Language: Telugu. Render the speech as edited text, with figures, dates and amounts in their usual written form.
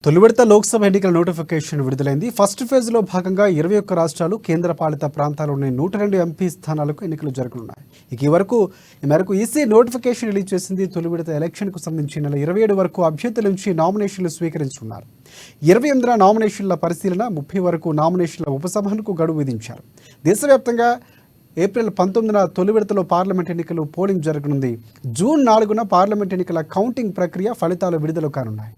తొలి విడత లోక్సభ ఎన్నికల నోటిఫికేషన్ విడుదలైంది. ఫస్ట్ ఫేజ్లో భాగంగా 21 రాష్ట్రాలు, కేంద్రపాలిత ప్రాంతాల్లోని 102 ఎంపీ స్థానాలకు ఎన్నికలు జరగనున్నాయి. ఈ మేరకు ఈసీ నోటిఫికేషన్ రిలీజ్ చేసింది. తొలి విడత ఎలక్షన్కు సంబంధించి నెల 27 వరకు అభ్యర్థుల నుంచి నామినేషన్లు స్వీకరించనున్నారు. 28న నామినేషన్ల పరిశీలన, 30 వరకు నామినేషన్ల ఉపసంహరణకు గడువు విధించారు. దేశవ్యాప్తంగా ఏప్రిల్ 19న తొలి విడతలో పార్లమెంట్ ఎన్నికలు పోలింగ్ జరగనుంది. జూన్ 4న పార్లమెంట్ ఎన్నికల కౌంటింగ్ ప్రక్రియ, ఫలితాలు విడుదల కానున్నాయి.